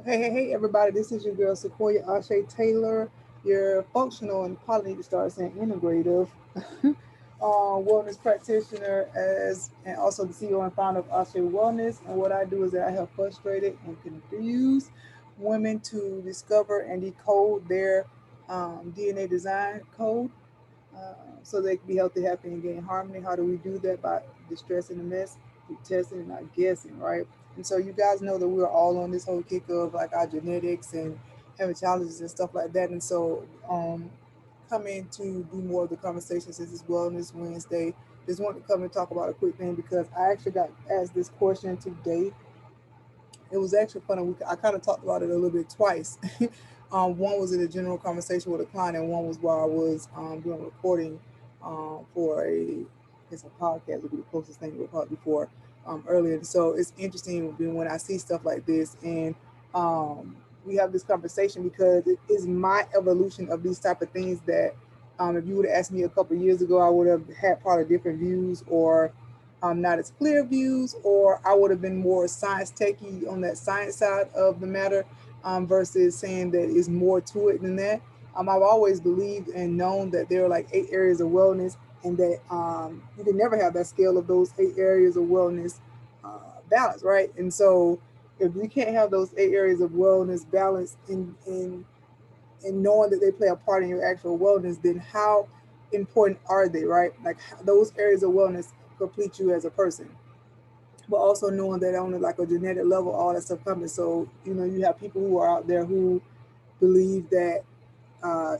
Hey, everybody, this is your girl Sequoia Ashe Taylor, your functional and probably need to start saying integrative wellness practitioner and also the CEO and founder of Ashe Wellness. And what I do is that I help frustrated and confused women to discover and decode their DNA design code so they can be healthy, happy, and gain harmony. How do we do that? By distressing the mess, through testing and not guessing, right? And so you guys know that we're all on this whole kick of like our genetics and having challenges and stuff like that. And so coming to do more of the conversation since it's Wellness Wednesday, just want to come and talk about a quick thing because I actually got asked this question today. It was actually funny. I kind of talked about it a little bit twice. One was in a general conversation with a client, and one was while I was doing recording for it's a podcast would be the closest thing we've heard before earlier. So it's interesting when I see stuff like this, and we have this conversation because it is my evolution of these type of things that if you would have asked me a couple of years ago, I would have had probably different views or not as clear views, or I would have been more science techy on that science side of the matter versus saying that is more to it than that. I've always believed and known that there are like 8 areas of wellness, and that you can never have that scale of those 8 areas of wellness balance, right? And so, if you can't have those 8 areas of wellness balance in knowing that they play a part in your actual wellness, then how important are they, right? Like those areas of wellness complete you as a person, but also knowing that on like a genetic level, all that stuff coming. So you have people who are out there who believe that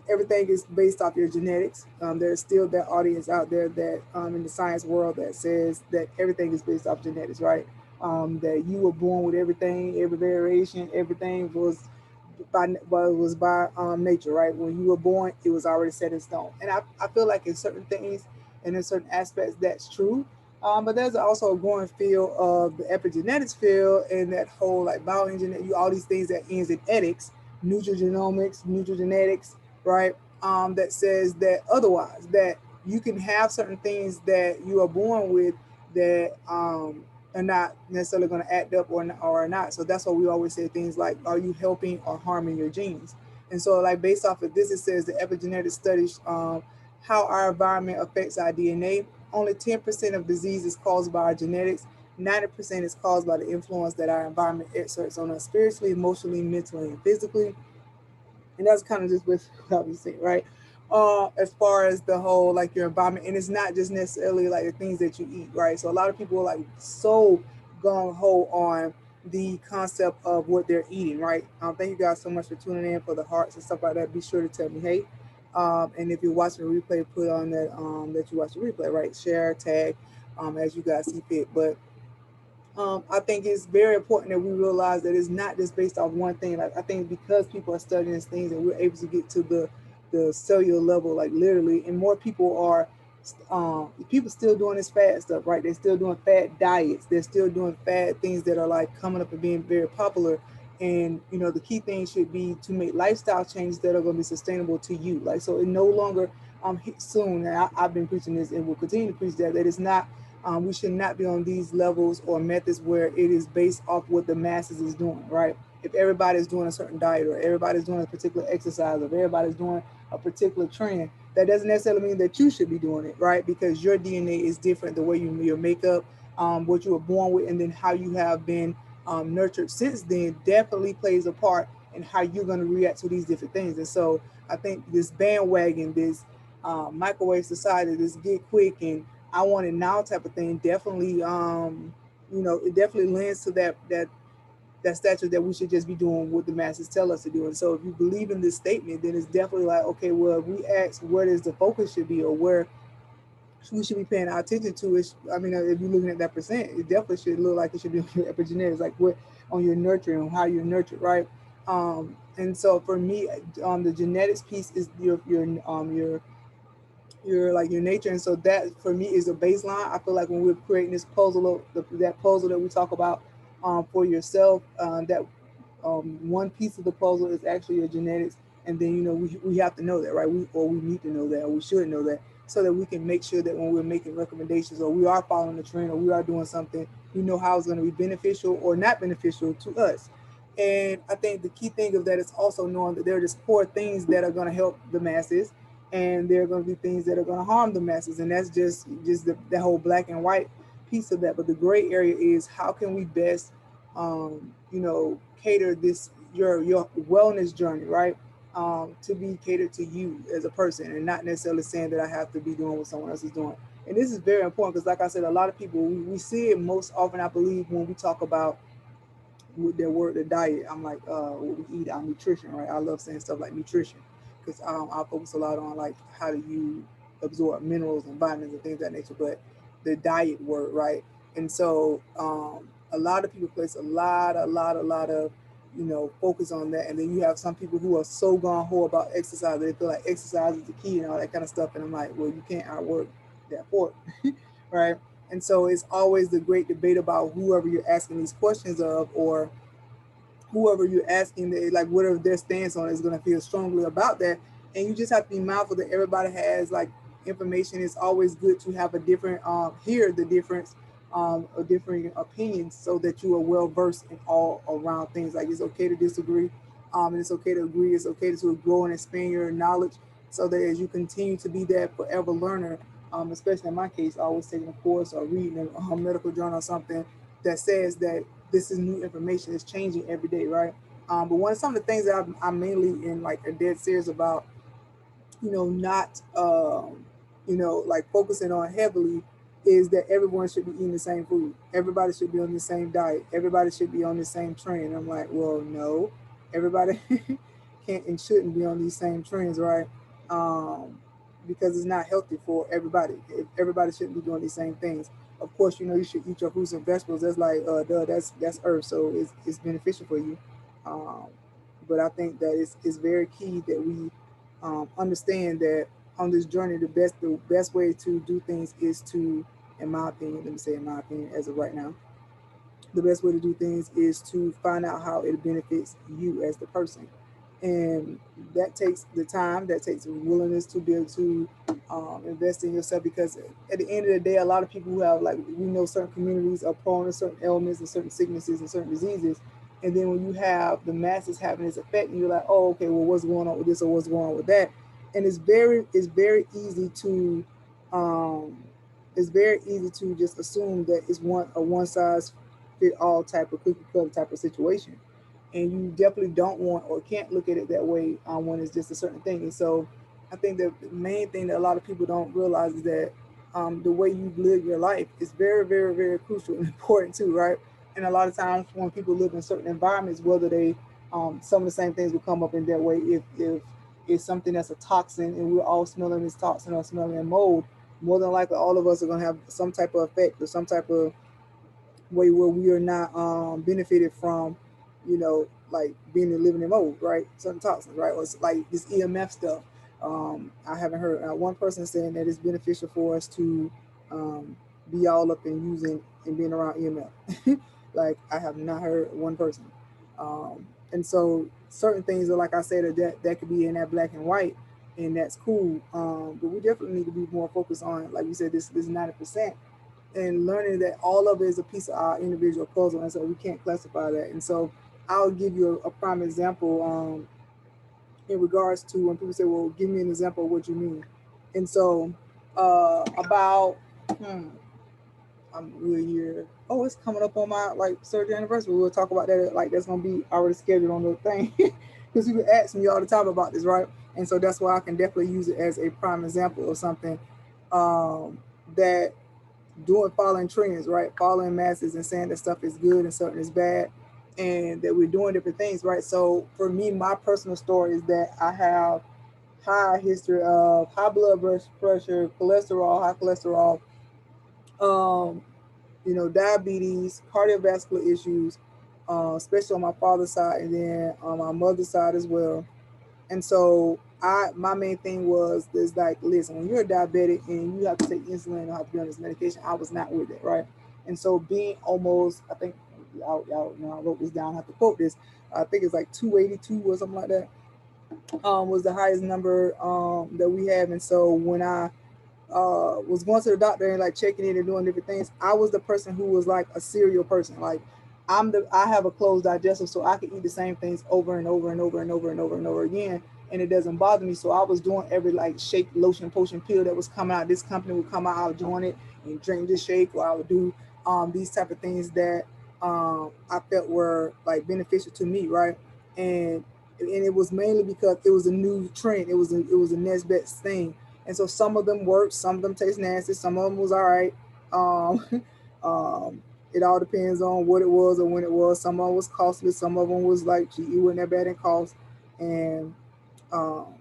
everything is based off your genetics. There's still that audience out there that in the science world that says that everything is based off genetics, right? That you were born with everything, every variation, everything was by nature, right? When you were born, it was already set in stone. And I feel like in certain things and in certain aspects, that's true. But there's also a growing field of the epigenetics field and that whole like bioengineering, all these things that ends in ethics, nutrigenomics, nutrigenetics, right? That says that otherwise, that you can have certain things that you are born with that are not necessarily going to act up or not. So that's why we always say things like, are you helping or harming your genes? And so, like, based off of this, it says the epigenetic studies how our environment affects our DNA. Only 10% of disease is caused by our genetics. 90% is caused by the influence that our environment exerts on us spiritually, emotionally, mentally, and physically. And that's kind of just what I was saying, right? As far as the whole like your environment, and it's not just necessarily like the things that you eat, right? So a lot of people are like so gung ho on the concept of what they're eating, right? Thank you guys so much for tuning in for the hearts and stuff like that. Be sure to tell me, hey, and if you're watching a replay, put on that you watch the replay, right? Share, tag, as you guys see fit. But I think it's very important that we realize that it's not just based off one thing. Like I think because people are studying these things and we're able to get to the cellular level, like literally, and more people are people still doing this fad stuff, right? They're still doing fad diets. They're still doing fad things that are like coming up and being very popular. And the key thing should be to make lifestyle changes that are going to be sustainable to you. Like so, it no longer soon. And I've been preaching this and will continue to preach that it's not we should not be on these levels or methods where it is based off what the masses is doing, right? If everybody's doing a certain diet or everybody's doing a particular exercise or everybody's doing a particular trend, that doesn't necessarily mean that you should be doing it, right? Because your DNA is different, the way your makeup, what you were born with, and then how you have been nurtured since then definitely plays a part in how you're going to react to these different things. And so I think this bandwagon, this microwave society, this get quick and I want it now type of thing definitely it definitely lends to that stature that we should just be doing what the masses tell us to do. And so if you believe in this statement, then it's definitely like, okay, well, if we ask where does the focus should be or where we should be paying our attention to is, I mean, if you're looking at that percent, it definitely should look like it should be on your epigenetics, like what on your nurturing, on how you're nurtured, right? And so for me, the genetics piece is your like your nature, and so that for me is a baseline. I feel like when we're creating this puzzle, that puzzle that we talk about for yourself, that one piece of the puzzle is actually your genetics, and then we have to know that, right? We need to know that, or we should know that, so that we can make sure that when we're making recommendations, or we are following the trend, or we are doing something, we know how it's going to be beneficial or not beneficial to us. And I think the key thing of that is also knowing that there are just core things that are going to help the masses, and there are going to be things that are going to harm the masses, and that's just the whole black and white piece of that. But the gray area is how can we best, cater this your wellness journey, right? To be catered to you as a person, and not necessarily saying that I have to be doing what someone else is doing. And this is very important because, like I said, a lot of people we see it most often, I believe, when we talk about with their word, the diet. I'm like, what we eat, our nutrition, right? I love saying stuff like nutrition because I focus a lot on like how do you absorb minerals and vitamins and things of that nature. But the diet word, right? And so a lot of people place a lot of focus on that, and then you have some people who are so gone ho about exercise that they feel like exercise is the key and all that kind of stuff. And I'm like, well, you can't outwork that fork, right? And so it's always the great debate about whoever you're asking these questions of, or whoever you're asking, like whatever their stance on it is going to feel strongly about that. And you just have to be mindful that everybody has like information. It's always good to have a different, hear the difference, of different opinions, so that you are well versed in all around things. Like it's okay to disagree, and it's okay to agree. It's okay to grow and expand your knowledge, so that as you continue to be that forever learner, especially in my case, always taking a course or reading a medical journal or something that says that this is new information. It's changing every day, right? But some of the things that I'm mainly in like a dead serious about, not like focusing on heavily, is that everyone should be eating the same food. Everybody should be on the same diet. Everybody should be on the same trend. I'm like, well, no, everybody can't and shouldn't be on these same trends, right? Um, because it's not healthy for everybody. Everybody shouldn't be doing these same things. Of course, you should eat your fruits and vegetables. That's like, duh, that's earth, so it's beneficial for you. Um, but I think that it's very key that we understand that on this journey, the best way to do things is to, in my opinion, let me say in my opinion, as of right now, the best way to do things is to find out how it benefits you as the person. And that takes the time, that takes the willingness to be able to invest in yourself, because at the end of the day, a lot of people who have, like, we know certain communities are prone to certain ailments and certain sicknesses and certain diseases. And then when you have the masses having this effect, and you're like, oh, okay, well, what's going on with this or what's going on with that? And it's very easy to um, just assume that it's one size fit all type of cookie cutter type of situation. And you definitely don't want or can't look at it that way when it's just a certain thing. And so I think that the main thing that a lot of people don't realize is that the way you live your life is very, very, very crucial and important too, right? And a lot of times when people live in certain environments, whether they some of the same things will come up in that way. If it's something that's a toxin and we're all smelling this toxin or smelling a mold, more than likely all of us are going to have some type of effect or some type of way where we are not benefited from, like being living in mold, right? Certain toxins, right? Or it's like this EMF stuff. I haven't heard one person saying that it's beneficial for us to be all up in using and being around EMF. Like I have not heard one person. And so certain things are, like I said, that could be in that black and white, and that's cool. But we definitely need to be more focused on, like we said, this 90%, and learning that all of it is a piece of our individual puzzle, and so we can't classify that. And so I'll give you a prime example in regards to when people say, "Well, give me an example of what you mean." And so about I'm really here. Oh, it's coming up on my like surgery anniversary. We'll talk about that. Like that's gonna be already scheduled on the thing because people ask me all the time about this, right? And so that's why I can definitely use it as a prime example of something that doing following trends, right? Following masses and saying that stuff is good and something is bad, and that we're doing different things, right? So for me, my personal story is that I have high history of high blood pressure, cholesterol, high cholesterol, um, diabetes, cardiovascular issues, especially on my father's side, and then on my mother's side as well. And so my main thing was this, like, listen, when you're a diabetic and you have to take insulin or have to be on this medication, I was not with it, right? And so being almost, I think, I wrote this down, I have to quote this. I think it's like 282 or something like that. Was the highest number that we have. And so when I was going to the doctor and like checking in and doing different things, I was the person who was like a serial person. Like I have a closed digestive, so I can eat the same things over and over and over and over and over and over again, and it doesn't bother me. So I was doing every like shake, lotion, potion, pill that was coming out. This company would come out, I would join it and drink this shake, or I would do these type of things that I felt were like beneficial to me, right? And it was mainly because it was a new trend. It was a next best thing, and so some of them worked, some of them taste nasty, some of them was all right. Um, um, it all depends on what it was or when it was. Some of them was costly, some of them was like, gee, it wasn't that bad in cost, and um,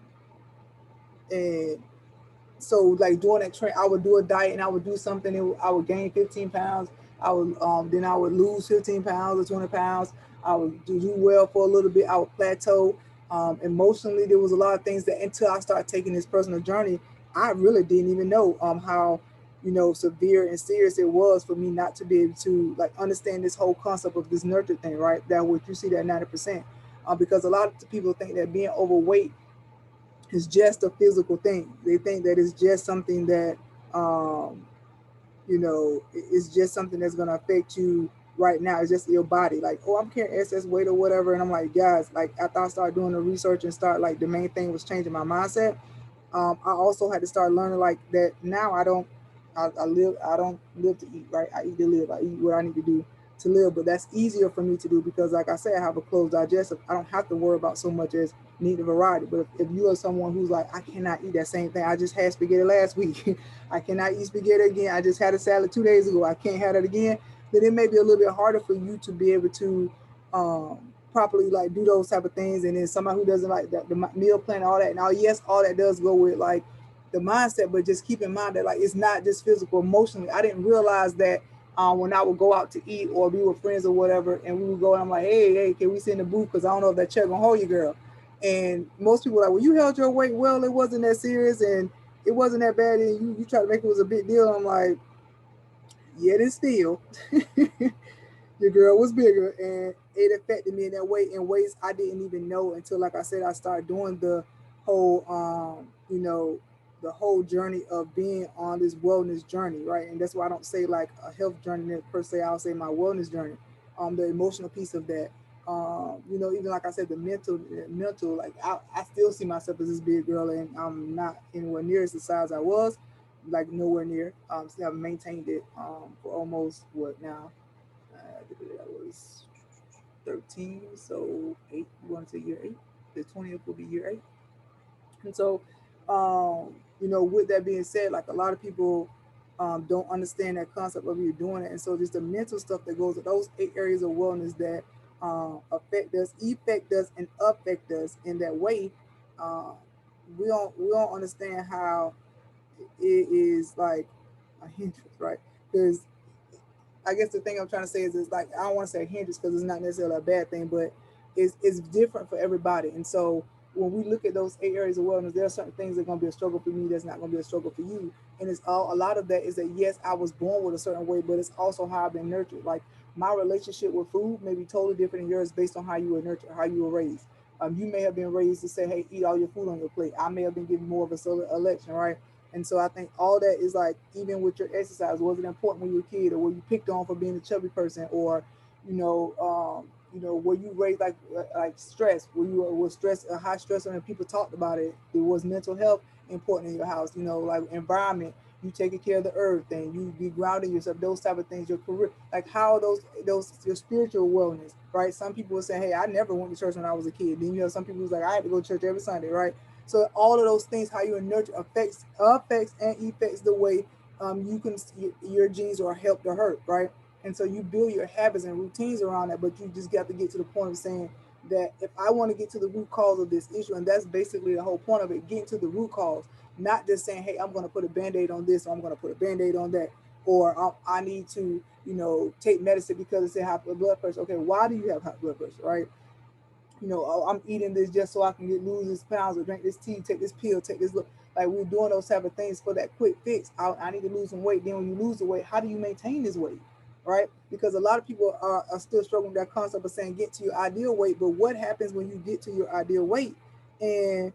and so like during that trend, I would do a diet and I would do something. And I would gain 15 pounds. I would then I would lose 15 pounds or 20 pounds. I would do well for a little bit. I would plateau. Emotionally, there was a lot of things that until I started taking this personal journey, I really didn't even know how severe and serious it was for me not to be able to like understand this whole concept of this nurture thing, right? That what you see that 90%, because a lot of people think that being overweight is just a physical thing. They think that it's just something that um, it's just something that's gonna affect you right now. It's just your body. Like, oh, I'm carrying excess weight or whatever. And I'm like, guys, like after I started doing the research and start like the main thing was changing my mindset. I also had to start learning like that now I don't live to eat, right? I eat to live. I eat what I need to do to live, but that's easier for me to do because like I said, I have a closed digestive. I don't have to worry about so much as need a variety. But if you are someone who's like, I cannot eat that same thing. I just had spaghetti last week. I cannot eat spaghetti again. I just had a salad 2 days ago. I can't have that again. Then it may be a little bit harder for you to be able to um, properly like do those type of things. And then somebody who doesn't like the meal plan, all that. Now, yes, all that does go with like the mindset, but just keep in mind that like it's not just physical, emotionally. I didn't realize that when I would go out to eat or be with friends or whatever, and we would go and I'm like, hey, can we sit in the booth? Because I don't know if that check gonna hold you, girl. And most people are like, well, you held your weight well, it wasn't that serious and it wasn't that bad, and you try to make it was a big deal. I'm like, yet and still, your girl was bigger, and it affected me in that way in ways I didn't even know until, like I said, I started doing the whole, the whole journey of being on this wellness journey, right? And that's why I don't say like a health journey per se. I'll say my wellness journey, the emotional piece of that. Even like I said, the mental, like I still see myself as this big girl, and I'm not anywhere near as the size I was, like nowhere near. Still have maintained it for almost what now? That was 13, so eight. You want to say year eight? The 20th will be year eight. And so, with that being said, like a lot of people don't understand that concept of you doing it. And so, just the mental stuff that goes with those 8 areas of wellness that affect us, and affect us in that way. Uh, we don't understand how it is like a hindrance, right? Because I guess the thing I'm trying to say is like I don't want to say hindrance because it's not necessarily a bad thing, but it's different for everybody. And so when we look at those 8 areas of wellness, there are certain things that are going to be a struggle for me that's not going to be a struggle for you. And it's all a lot of that is that yes, I was born with a certain way, but it's also how I've been nurtured. Like my relationship with food may be totally different than yours based on how you were nurtured, how you were raised. You may have been raised to say, "Hey, eat all your food on your plate." I may have been given more of a election, right? And so I think all that is like even with your exercise, was it important when you were a kid, or were you picked on for being a chubby person, or were you raised like stress? Were you was stress a high stressor and people talked about it? It was mental health important in your house, like environment, you taking care of the earth and you be grounding yourself, those type of things, your career, like how those your spiritual wellness, right? Some people will say, hey, I never went to church when I was a kid. Then you have some people who's like, I had to go to church every Sunday, right? So all of those things, how you nurture affects and effects the way you can your genes are helped or hurt, right? And so you build your habits and routines around that, but you just got to get to the point of saying that if I want to get to the root cause of this issue, and that's basically the whole point of it, getting to the root cause, not just saying, hey, I'm going to put a band-aid on this, or I'm going to put a band-aid on that, or I need to, take medicine because it's a high blood pressure. Okay, why do you have high blood pressure, right? Oh, I'm eating this just so I can lose this pounds, or drink this tea, take this pill, take this look. Like we're doing those type of things for that quick fix. I need to lose some weight. Then when you lose the weight, how do you maintain this weight? Right? Because a lot of people are still struggling with that concept of saying get to your ideal weight. But what happens when you get to your ideal weight and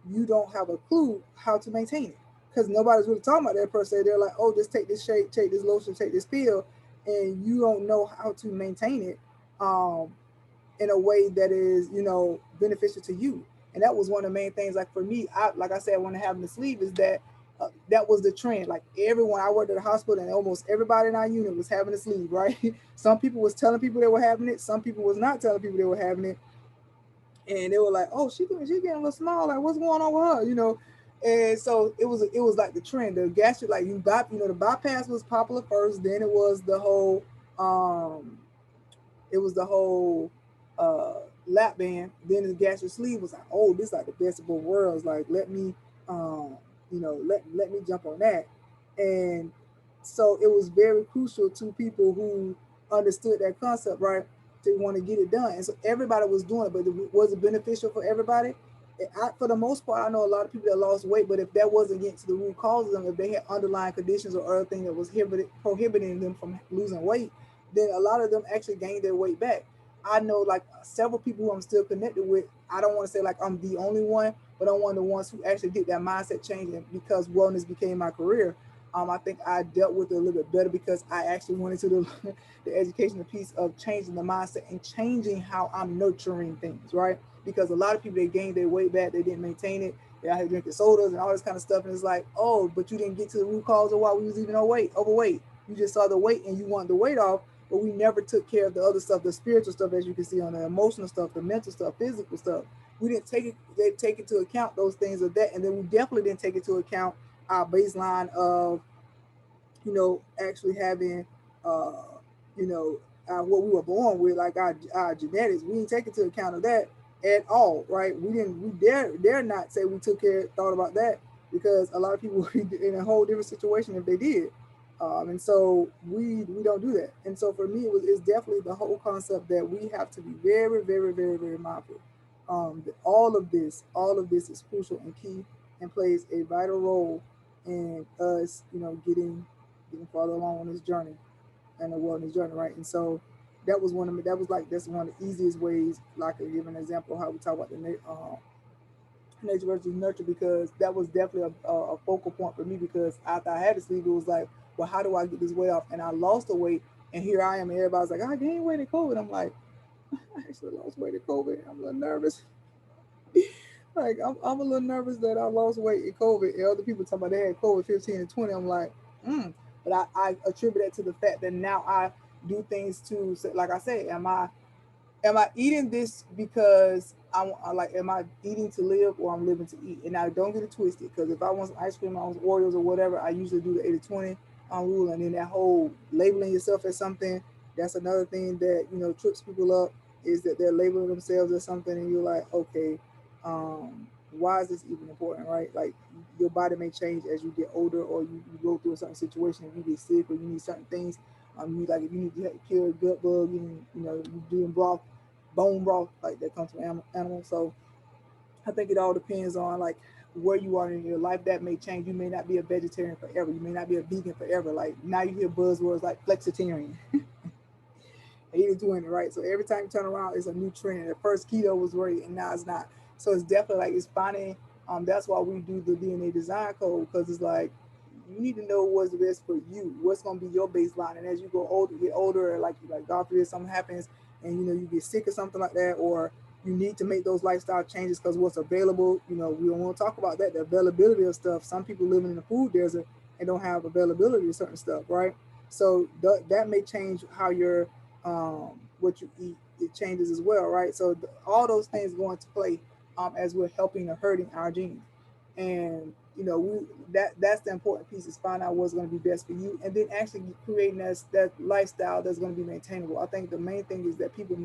you don't have a clue how to maintain it? Because nobody's really talking about that per se. They're like, oh, just take this shake, take this lotion, take this pill, and you don't know how to maintain it. um, in a way that is, beneficial to you. And that was one of the main things. Like for me, like I said, when having the sleeve is that that was the trend. Like everyone, I worked at a hospital, and almost everybody in our unit was having a sleeve, right? Some people was telling people they were having it. Some people was not telling people they were having it, and they were like, "Oh, she getting a little small. Like, what's going on with her?" And so it was like the trend. The gastric, like the bypass was popular first. Then it was the whole uh, lap band. Then the gastric sleeve was like, oh, this is like the best of both worlds. Like, um, let me jump on that. And so it was very crucial to people who understood that concept, right? To want to get it done. And so everybody was doing it, but was it beneficial for everybody? For the most part, I know a lot of people that lost weight, but if that wasn't getting to the root cause of them, if they had underlying conditions or other thing that was prohibiting them from losing weight, then a lot of them actually gained their weight back. I know like several people who I'm still connected with. I don't want to say like I'm the only one, but I'm one of the ones who actually did that mindset change, and because wellness became my career. I think I dealt with it a little bit better because I actually went into the, the educational piece of changing the mindset and changing how I'm nurturing things, right? Because a lot of people, they gained their weight back, they didn't maintain it, they out here drinking sodas and all this kind of stuff, and it's like, oh, but you didn't get to the root cause of why we was even overweight. You just saw the weight and you want the weight off, but we never took care of the other stuff, the spiritual stuff, as you can see on the emotional stuff, the mental stuff, physical stuff. We didn't take it, they take into account those things of that, and then we definitely didn't take into account our baseline of, actually having, uh, what we were born with, like our genetics. We didn't take into account of that at all, right? We dare not say we thought about that, because a lot of people would be in a whole different situation if they did. And so we don't do that. And so for me, it's definitely the whole concept that we have to be very, very, very, very mindful. That all of this is crucial and key, and plays a vital role in us, getting farther along on this journey and the wellness journey, right? And so that's one of the easiest ways. Like, I give an example of how we talk about the nature versus nurture, because that was definitely a focal point for me. Because after I had to sleep, it was like, well, how do I get this weight off? And I lost the weight, and here I am, and everybody's like, I gained weight in COVID. I'm like, I actually lost weight in COVID. I'm a little nervous. Like, I'm a little nervous that I lost weight in COVID, and other people talking about they had COVID 15 and 20. I'm like, but I attribute that to the fact that now I do things to, like I say, am I eating this because like, am I eating to live, or I'm living to eat? And now don't get it twisted, because if I want some ice cream, I want Oreos or whatever, I usually do the 80-20 rule. And then that whole labeling yourself as something, that's another thing that, trips people up, is that they're labeling themselves as something, and you're like, okay, why is this even important, right? Like, your body may change as you get older, or you go through a certain situation, and you get sick, or you need certain things. You, like, if you need to kill a gut bug, and you doing broth, bone broth, like that comes from animals. So I think it all depends on, like, where you are in your life. That may change. You may not be a vegetarian forever. You may not be a vegan forever. Like, now you hear buzzwords like flexitarian, 80-20, right? So every time you turn around, it's a new trend. At first, keto was great, and now it's not. So it's definitely like, it's finding. That's why we do the DNA design code, because it's like, you need to know what's the best for you, what's going to be your baseline. And as you get older, like God forbid something happens, and you get sick or something like that, or you need to make those lifestyle changes because what's available. We don't want to talk about that, the availability of stuff. Some people living in the food desert and don't have availability to certain stuff, right? So that may change how you're what you eat. It changes as well, right? So all those things go into play, as we're helping or hurting our genes. And that's the important piece, is find out what's going to be best for you, and then actually creating that lifestyle that's going to be maintainable. I think the main thing is that people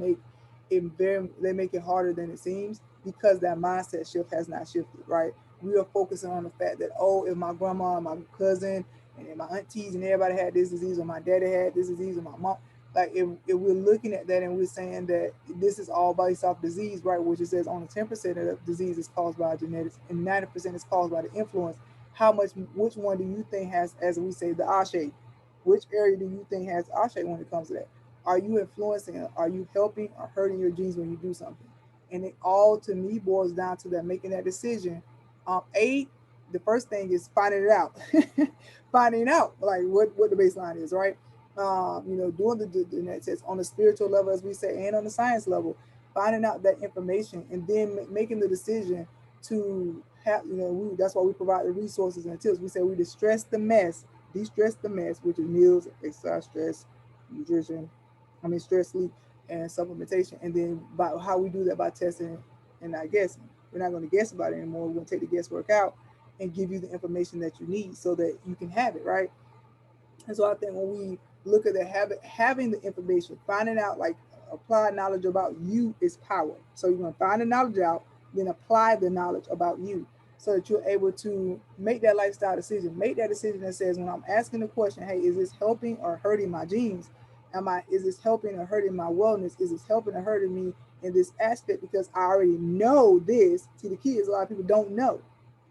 they make it harder than it seems, because that mindset shift has not shifted, right? We are focusing on the fact that, oh, if my grandma, my cousin, and my aunties and everybody had this disease, or my daddy had this disease, or my mom, like, if we're looking at that and we're saying that this is all based off disease, right? Which it says only 10% of the disease is caused by genetics, and 90% is caused by the influence. Which one do you think has, as we say, the ashe? Which area do you think has ashe when it comes to that? Are you influencing? Are you helping or hurting your genes when you do something? And it all, to me, boils down to that, making that decision. The first thing is finding it out, finding out like what the baseline is, right? doing the genetic test on the spiritual level, as we say, and on the science level, finding out that information, and then making the decision to have, that's why we provide the resources and tips. We say we de-stress the mess, which is meals, exercise, stress, nutrition, stress, sleep, and supplementation. And then by how we do that by testing and not guessing. We're not going to guess about it anymore. We're going to take the guesswork out and give you the information that you need so that you can have it, right? And so I think when we look at the habit, having the information, finding out like applied knowledge about you is power. So you're going to find the knowledge out, then apply the knowledge about you so that you're able to make that lifestyle decision. Make that decision that says, when I'm asking the question, hey, is this helping or hurting my genes? Is this helping or hurting my wellness? Is this helping or hurting me in this aspect? Because I already know this. See, the key is a lot of people don't know.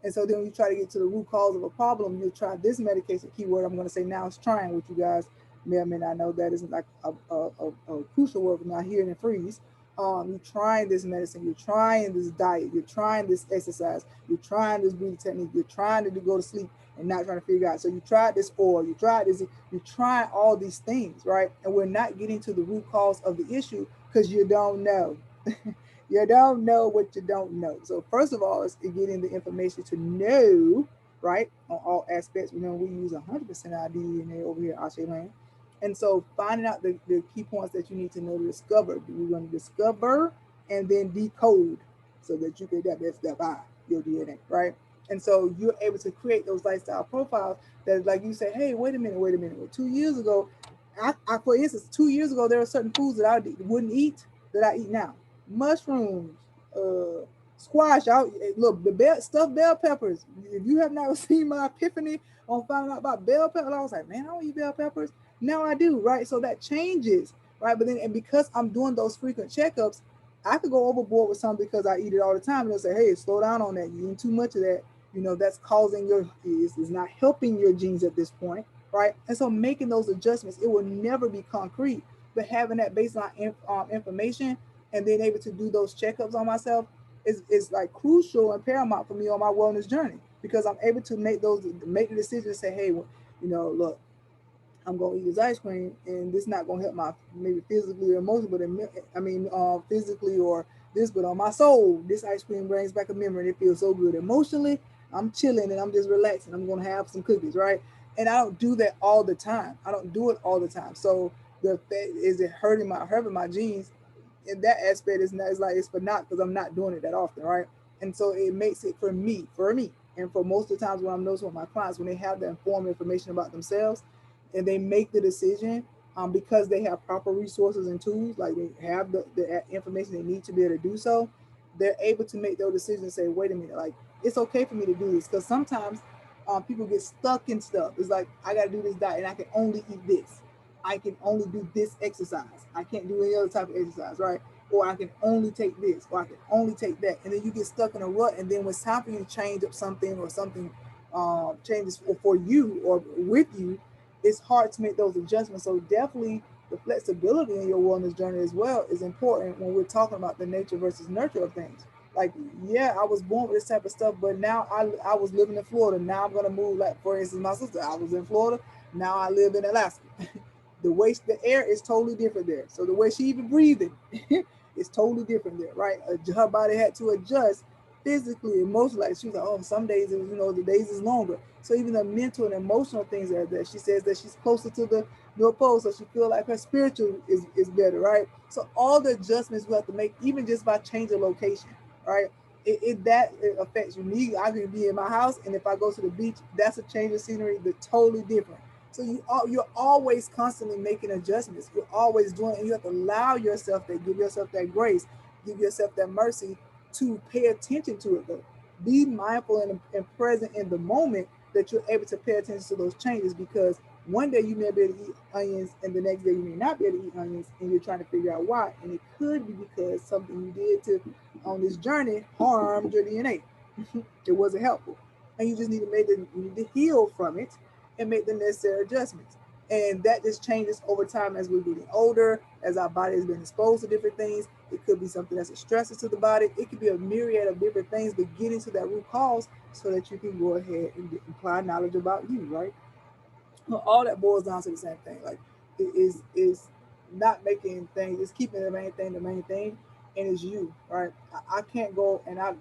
And so then when you try to get to the root cause of a problem, you try this medication. Keyword I'm going to say now is trying, which you guys may or may not know that isn't like a crucial word, but not hearing and freeze. You're trying this medicine, you're trying this diet, you're trying this exercise, you're trying this breathing technique, you're trying to go to sleep and not trying to figure out. So you tried this oil, you tried this, you're trying all these things, right? And we're not getting to the root cause of the issue because you don't know. You don't know what you don't know. So first of all, it's getting the information to know, right, on all aspects. We use 100% our DNA over here at Ashe Land. And so finding out the key points that you need to know to discover. We're going to discover and then decode so that you can step by your DNA, right? And so you're able to create those lifestyle profiles that, like you say, hey, wait a minute. Well, 2 years ago, for instance, 2 years ago, there are certain foods that I wouldn't eat that I eat now. Mushrooms, squash. Look, the stuffed bell peppers. If you have not seen my epiphany on finding out about bell peppers, I was like, man, I don't eat bell peppers. Now I do, right? So that changes, right? But then, and because I'm doing those frequent checkups, I could go overboard with something because I eat it all the time. And they'll say, hey, slow down on that. You're eating too much of that. That's causing is not helping your genes at this point, right? And so making those adjustments, it will never be concrete, but having that baseline information and being able to do those checkups on myself is like crucial and paramount for me on my wellness journey, because I'm able to make the decision to say, hey, look, I'm gonna eat this ice cream, and this not gonna help my maybe physically or emotionally, but physically or this, but on my soul, this ice cream brings back a memory and it feels so good. Emotionally, I'm chilling and I'm just relaxing. I'm gonna have some cookies, right? And I don't do that all the time. I don't do it all the time. So is it hurting my genes? In that aspect, it's like it's for not, because I'm not doing it that often, right? And so it makes it for me, and for most of the times when I'm noticing with my clients, when they have the informed information about themselves and they make the decision, because they have proper resources and tools, like they have the information they need to be able to do so, they're able to make those decisions and say, wait a minute, like it's okay for me to do this. Because sometimes people get stuck in stuff. It's like, I got to do this diet and I can only eat this. I can only do this exercise. I can't do any other type of exercise, right? Or I can only take this, or I can only take that. And then you get stuck in a rut. And then when it's time for you to change up something, or something changes for you or with you, it's hard to make those adjustments. So definitely the flexibility in your wellness journey as well is important when we're talking about the nature versus nurture of things. Like, yeah, I was born with this type of stuff, but now I was living in Florida. Now I'm gonna move. Like, for instance, my sister, I was in Florida. Now I live in Alaska. The air is totally different there. So the way she even breathing is totally different there, right? Her body had to adjust physically, emotionally. Like she was like, oh, some days it was, the days is longer. So even the mental and emotional things that she says that she's closer to the North Pole, so she feel like her spiritual is better, right? So all the adjustments we have to make, even just by changing location, right? It affects you. Me, I can be in my house, and if I go to the beach, that's a change of scenery, but totally different. So you're always constantly making adjustments. You're always doing, and you have to allow yourself that, give yourself that grace, give yourself that mercy to pay attention to it. Though, be mindful and present in the moment that you're able to pay attention to those changes. Because one day you may be able to eat onions, and the next day you may not be able to eat onions, and you're trying to figure out why. And it could be because something you did to on this journey harmed your DNA. It wasn't helpful, and you just need to you need to heal from it and make the necessary adjustments. And that just changes over time as we're getting older, as our body has been exposed to different things. It could be something that's a stressor to the body. It could be a myriad of different things, but getting to that root cause so that you can go ahead and apply knowledge about you, right? All that boils down to the same thing. Like, is not making things, it's keeping the main thing, and it's you, right? I can't go, and I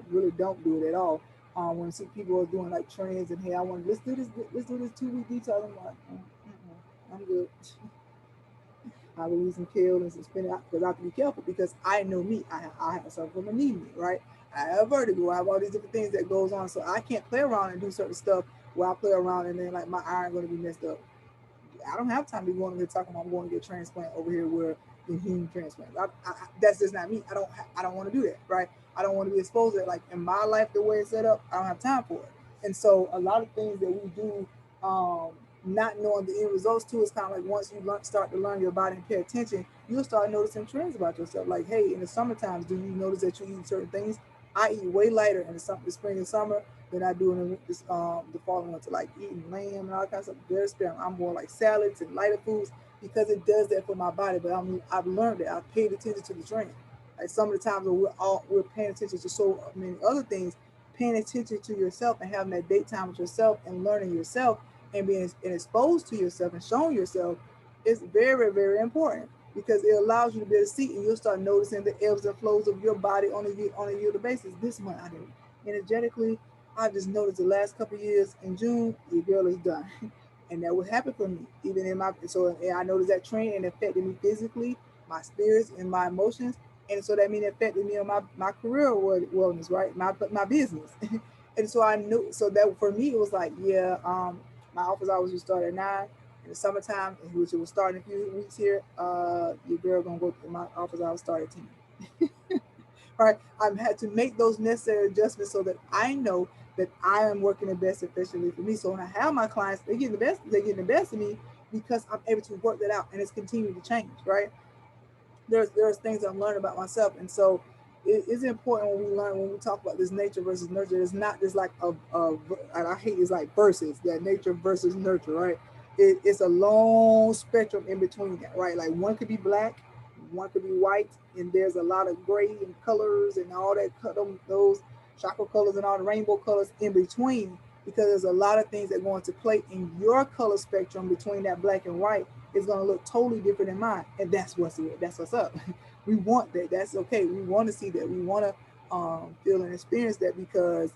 really don't do it at all. When I see people are doing like trends and hey, I want let's do this 2 week detox. I'm like, I'm good. I will use some kale and some spinach because I have to be careful because I know me. I have suffered from anemia, right? I have vertigo. I have all these different things that goes on, so I can't play around and do certain stuff where I play around and then like my iron going to be messed up. I don't have time to be going here talking about I'm going to get a transplant over here where the human transplant. That's just not me. I don't want to do that, right? I don't want to be exposed to it. Like in my life, the way it's set up, I don't have time for it. And so a lot of things that we do, um, not knowing the end results too, is kind of like once you start to learn your body and pay attention, you'll start noticing trends about yourself. Like, hey, in the summer times, do you notice that you eat certain things? I eat way lighter in the spring and summer than I do in the fall and winter, like eating lamb and all kinds of very sparing. I'm more like salads and lighter foods because it does that for my body. But I've learned it. I've paid attention to the trend. Like some of the times when we're paying attention to so many other things, paying attention to yourself and having that date time with yourself and learning yourself and being exposed to yourself and showing yourself is very, very important because it allows you to be able to see and you'll start noticing the ebbs and flows of your body on a yearly basis. This month I did energetically. I just noticed the last couple of years in June, your girl is done. And that would happen for me. Even in my I noticed that trend and affected me physically, my spirits and my emotions. And so that means it affected me on my career wellness, right? My business. And so I knew so that for me it was like, yeah, my office hours would start at 9 in the summertime, which it will start in a few weeks here. Your girl gonna go to my office hours start at 10. Right? I've had to make those necessary adjustments so that I know that I am working the best efficiently for me. So when I have my clients, they're getting the best of me because I'm able to work that out and it's continuing to change, right? There's things I'm learning about myself. And so it is important when we talk about this nature versus nurture, it's not just like and I hate it's like versus that nature versus nurture, right? It's a long spectrum in between that, right? Like one could be black, one could be white, and there's a lot of gray and colors and all that those chocolate colors and all the rainbow colors in between because there's a lot of things that go into play in your color spectrum between that black and white is going to look totally different than mine, and that's what's up. We want that. That's okay. We want to see that. We want to feel and experience that because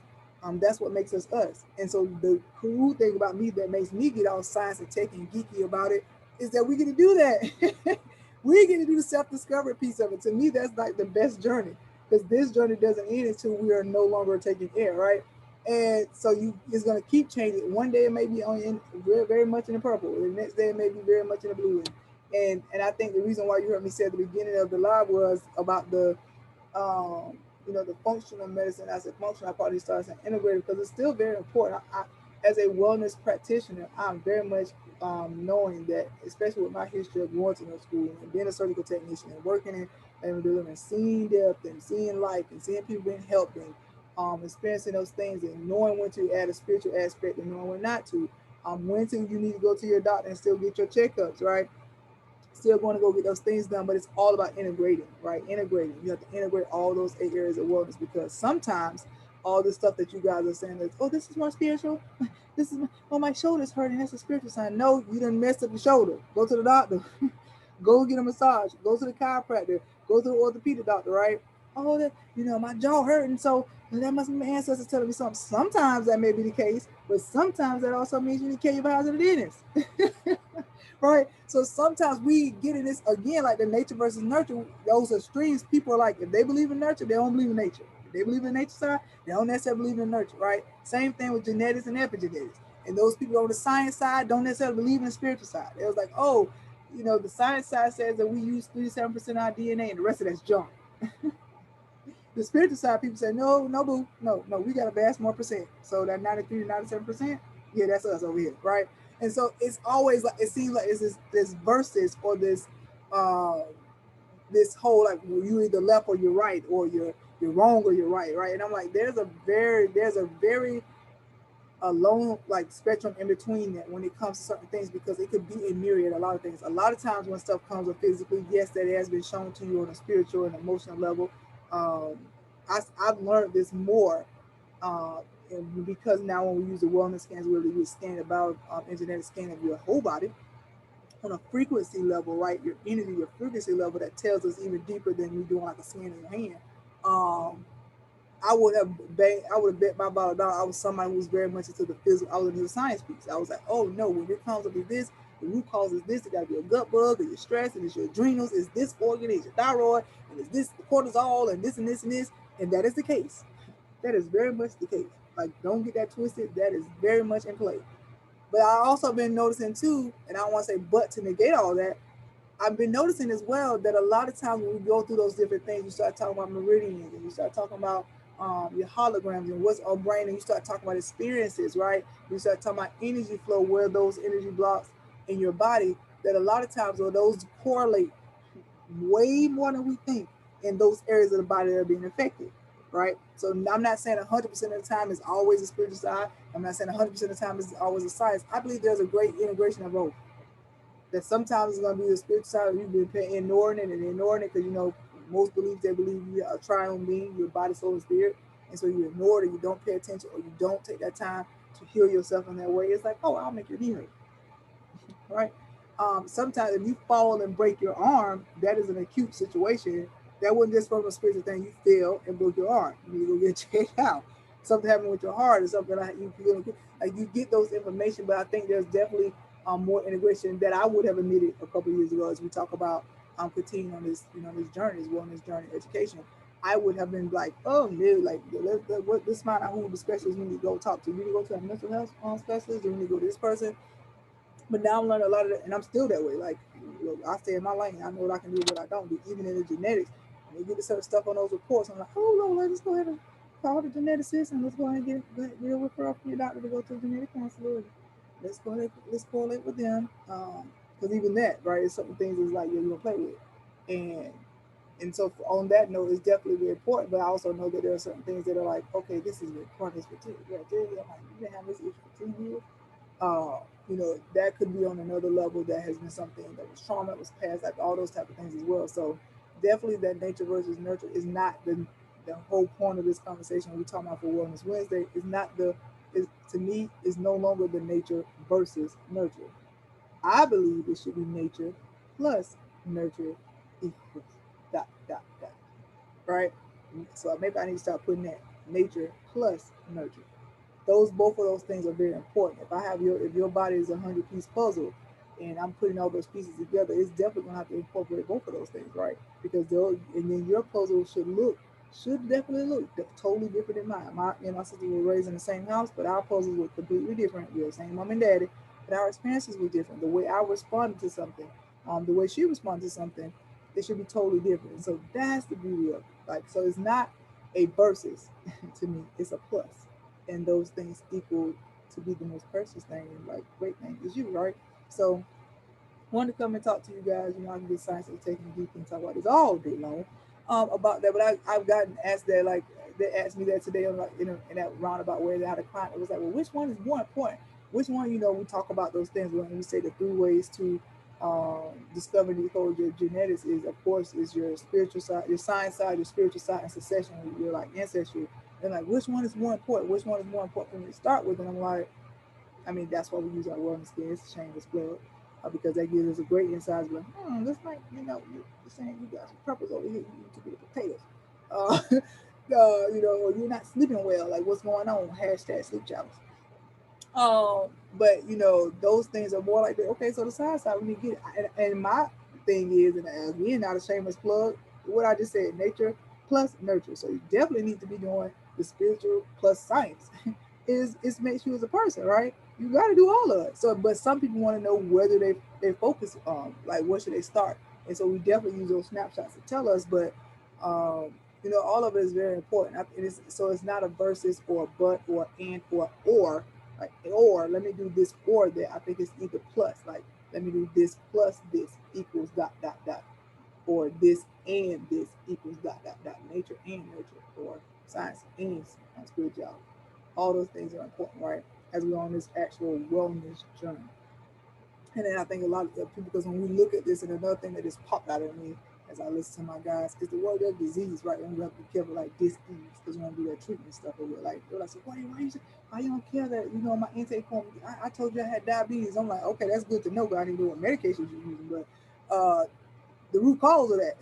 that's what makes us us. And so the cool thing about me that makes me get all science and tech and geeky about it is that we get to do that. We get to do the self-discovery piece of it. To me, that's like the best journey because this journey doesn't end until we are no longer taking air, right? And so it's going to keep changing. One day it may be very, very much in the purple. The next day it may be very much in the blue. And I think the reason why you heard me say at the beginning of the live was about the the functional medicine as a functional part starts and integrated because it's still very important. As a wellness practitioner, I'm very much knowing that, especially with my history of going to no school and being a surgical technician and working and seeing death and seeing life and seeing people being helped and experiencing those things and knowing when to add a spiritual aspect and knowing when not to. When to you need to go to your doctor and still get your checkups, right? Still going to go get those things done, but it's all about integrating, right? Integrating. You have to integrate all those 8 areas of wellness because sometimes all the stuff that you guys are saying is, oh, this is more spiritual. This is my shoulder's hurting. That's a spiritual sign. No, you didn't mess up your shoulder. Go to the doctor. Go get a massage. Go to the chiropractor. Go to the orthopedic doctor, right? Oh, my jaw hurting, so that must be my ancestors telling me something. Sometimes that may be the case, but sometimes that also means you need to carry your powers to the dentist. Right? So sometimes we get in this again, like the nature versus nurture, those extremes. People are like, if they believe in nurture, they don't believe in nature. If they believe in nature side, they don't necessarily believe in nurture, right? Same thing with genetics and epigenetics. And those people on the science side don't necessarily believe in the spiritual side. It was like, oh, the science side says that we use 37% of our DNA and the rest of that's junk. The spiritual side, people say, no, no, boo, no, we got a vast more percent. So that 93 to 97%, yeah, that's us over here, right? And so it's always like it seems like it's this versus or uh this whole like you either left or you're right or you're wrong or you're right. And I'm like, there's a very a long like spectrum in between that when it comes to certain things because it could be a myriad a lot of things. A lot of times when stuff comes with physically, yes, that has been shown to you on a spiritual and emotional level. Um, I've learned this more uh, because now when we use the wellness scans, we really use scan about genetic scan of your whole body on a frequency level, right? Your energy, your frequency level that tells us even deeper than you doing like a scan in your hand. Um, I would have bet my bottle down. I was somebody who was very much into the physical. I was into the science piece. I was like, oh no, when it comes up to this, the root cause is this. It got to be a gut bug, or your stress, and it's your adrenals, it's this organ, it's your thyroid, and it's this cortisol, and this and this and this, and that is the case. That is very much the case. Like, don't get that twisted. That is very much in play. But I also been noticing too, and I don't want to say but to negate all that. I've been noticing as well that a lot of times when we go through those different things, you start talking about meridians and you start talking about your holograms and what's our brain, and you start talking about experiences, right? You start talking about energy flow, where those energy blocks in your body, that a lot of times, or those correlate way more than we think in those areas of the body that are being affected, right? So I'm not saying 100% of the time is always a spiritual side. I'm not saying 100% of the time is always a science. I believe there's a great integration of both. That sometimes it's going to be the spiritual side, you've been ignoring it and ignoring it because, most beliefs, they believe you are a triune being, your body, soul, and spirit. And so you ignore it, or you don't pay attention, or you don't take that time to heal yourself in that way. It's like, oh, I'll make your knee hurt, right? Sometimes if you fall and break your arm, that is an acute situation. That wasn't just from a spiritual thing. You fell and broke your arm. You need to go get checked out. Something happened with your heart, or something like you feel like you get those information. But I think there's definitely more integration that I would have admitted a couple of years ago as we talk about continuing on this, this journey, this wellness journey, education. I would have been like, oh no, like what this find out who the specialist we need to go talk to. We need to go to a mental health specialist, or we need to go to this person. But now I'm learning a lot of that, and I'm still that way. Like, I stay in my lane. I know what I can do, what I don't do. Even in the genetics, when they get to certain stuff on those reports, I'm like, oh no, let's go ahead and call the geneticist, and let's go ahead and get a referral from your doctor to go to a genetic counselor. Let's go ahead, let's correlate with them. Because even that, right, is certain things is like, you're gonna play with, and so on that note, it's definitely very important. But I also know that there are certain things that are like, okay, this is chronic fatigue. Yeah, I'm like, you been having this issue for 10 years. uh, that could be on another level. That has been something that was trauma that was passed, like all those type of things as well. So definitely that nature versus nurture is not the whole point of this conversation we talking about for Wellness Wednesday. Is not is to me is no longer the nature versus nurture. I believe it should be nature plus nurture equals dot, right? So maybe I need to start putting that nature plus nurture. Those both of those things are very important. If your body is 100-piece puzzle, and I'm putting all those pieces together, it's definitely gonna have to incorporate both of those things, right? Because they'll and then your puzzle should definitely look totally different than mine. My and my sister were raised in the same house, but our puzzles were completely different. We were the same mom and daddy, but our experiences were different. The way I responded to something, the way she responded to something, it should be totally different. So that's the beauty of it. Like, so it's not a versus to me, it's a plus, and those things equal to be the most precious thing and like great thing is you, right? So wanted to come and talk to you guys. I can get science and taking deep and talk about this all day long about that. But I've gotten asked that, like they asked me that today on like in that roundabout way that how to climb. It was like, well, which one is more important? Which one, we talk about those things when we say the three ways to discover and decode your genetics is, of course, is your spiritual side, your science side, your spiritual side, and succession, your like ancestry. And like, which one is more important? Which one is more important for me to start with? And I'm like, I mean, that's why we use our wellness skin. It's shameless plug. Because that gives us a great insight. But this might, you're saying you got some peppers over here. You need to get the potatoes. Or you're not sleeping well. Like, what's going on? Hashtag sleep challenge. But those things are more like that. Okay, so the science side we need to get it. And my thing is, and again, not a shameless plug, what I just said, nature plus nurture. So you definitely need to be doing the spiritual plus science. Is makes you as a person, right? You got to do all of it. So, but some people want to know whether they focus on, like, where should they start. And so we definitely use those snapshots to tell us. But all of it is very important. So it's not a versus or a but or and or like, or let me do this or that. I think it's either plus. Like, let me do this plus this equals dot, or this and this equals dot. Nature and nurture, or science and spirituality. All those things are important, right? As we're on this actual wellness journey. And then I think a lot of people, because when we look at this, and another thing that just popped out at me as I listen to my guys, is the word of disease, right? And we have to be careful, like disease, because we want to do that treatment stuff. But we're like, why you don't care that, my intake form, I told you I had diabetes. I'm like, okay, that's good to know, but I didn't know what medications you're using. But the root cause of that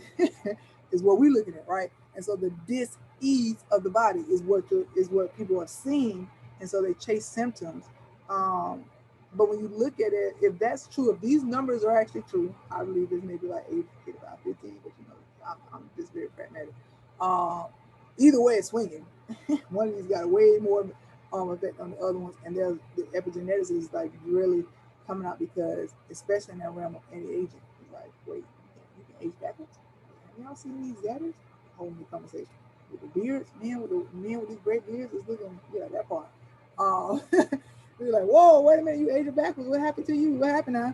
is what we're looking at, right? And so the dis-ease of the body is what people are seeing, and so they chase symptoms. Um, but when you look at it, if that's true, if these numbers are actually true, I believe it's maybe like 8, about 15, but I'm just very pragmatic. Uh, Either way, it's swinging. One of these got way more effect on the other ones, and there's the epigenetics is like really coming out because, especially in that realm of anti-aging, it's like, wait, you can age backwards. Have y'all seen these Zatters? Whole new conversation with the beards, men with these great beards is looking, yeah, that part. Uh, You're like, whoa, wait a minute, you aged backwards. What happened to you? What happened now?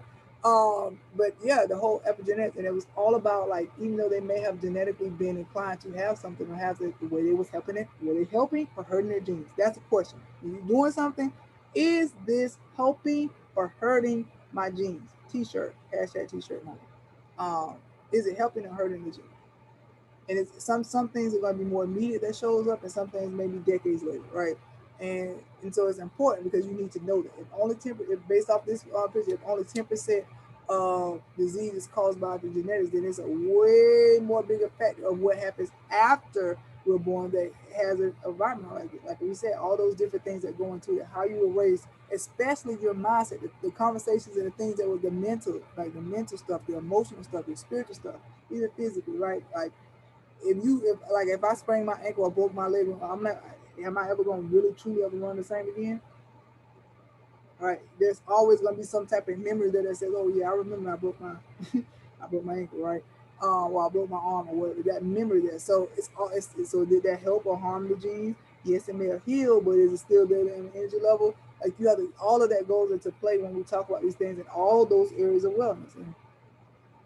But yeah, the whole epigenetics, and it was all about like, even though they may have genetically been inclined to have something or have it, the way they was helping it, were they helping or hurting their genes? That's the question. When you're doing something, is this helping or hurting my genes? T-shirt, hashtag T-shirt moment. Um, is it helping or hurting the genes? And it's some things are going to be more immediate that shows up, and some things maybe decades later, right? And so it's important because you need to know that if based off this picture, if only 10% of disease is caused by the genetics, then it's a way more bigger factor of what happens after we're born that has an environment like it. Like we said, all those different things that go into it, how you were raised, especially your mindset, the conversations and the things that were the mental stuff, the emotional stuff, the spiritual stuff, even physically, right? Like if I sprain my ankle or broke my leg, I'm not. Am I ever going to really truly ever run the same again? Right? There's always going to be some type of memory that says, "Oh yeah, I remember I broke my, I broke my ankle, right? Or I broke my arm or whatever." That memory there. So so did that help or harm the genes? Yes, it may have healed, but is it still there in the energy level? Like you have all of that goes into play when we talk about these things in all those areas of wellness.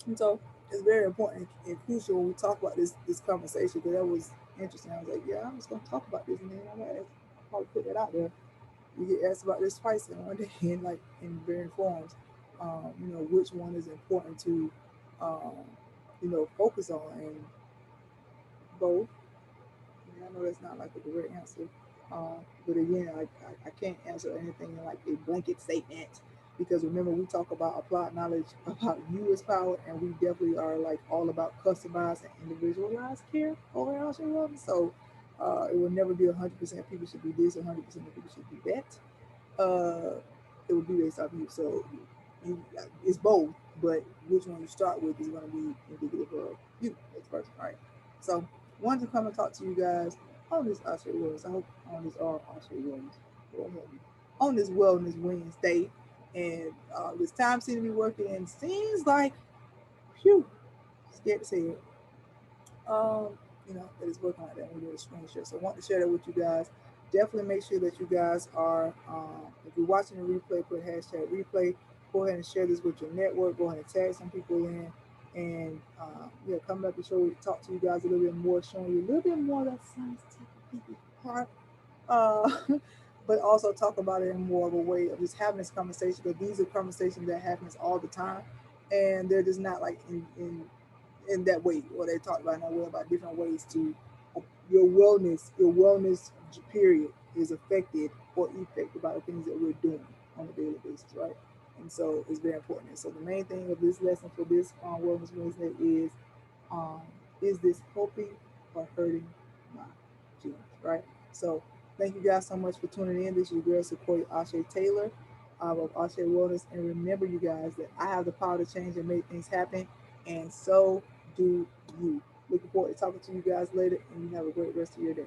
And so it's very important and crucial when we talk about this conversation because that was interesting. I was like, yeah, I'm just gonna talk about this, and then I'm gonna probably put that out there. We get asked about this twice in one day, in like in varying forms. Which one is important to, um, focus on, and both. I know that's not like a direct answer. But again, I can't answer anything in like a blanket statement because remember we talk about applied knowledge about you as power, and we definitely are like all about customized and individualized care over our wellness. So it will never be 100% people should be this, 100% of people should be that. It will be based off you. So it's both, but which one you start with is going to be indicative of you as a person, right? So wanted to come and talk to you guys on this Ashe Wellness. I hope on this all Ashe Wellness. Lord help me. On this Wellness Wednesday. And this time seems to be working and seems like, phew, scared to say it. Um, that it's working like that when we do a screen share. So I want to share that with you guys. Definitely make sure that you guys are, if you're watching the replay, put hashtag replay. Go ahead and share this with your network. Go ahead and tag some people in. And coming up to show talk to you guys a little bit more, showing you a little bit more of that scientific part. Uh, but also talk about it in more of a way of just having this conversation. Because these are conversations that happens all the time, and they're just not like in that way, or they talk about in that way about different ways to your wellness period is affected or affected by the things that we're doing on a daily basis, right? And so it's very important. And so the main thing of this lesson for this Wellness Wednesday um, is this helping or hurting my genes, right? So thank you guys so much for tuning in. This is your girl Sequoia Ashe Taylor of Ashe Wellness. And remember, you guys, that I have the power to change and make things happen. And so do you. Looking forward to talking to you guys later, and you have a great rest of your day.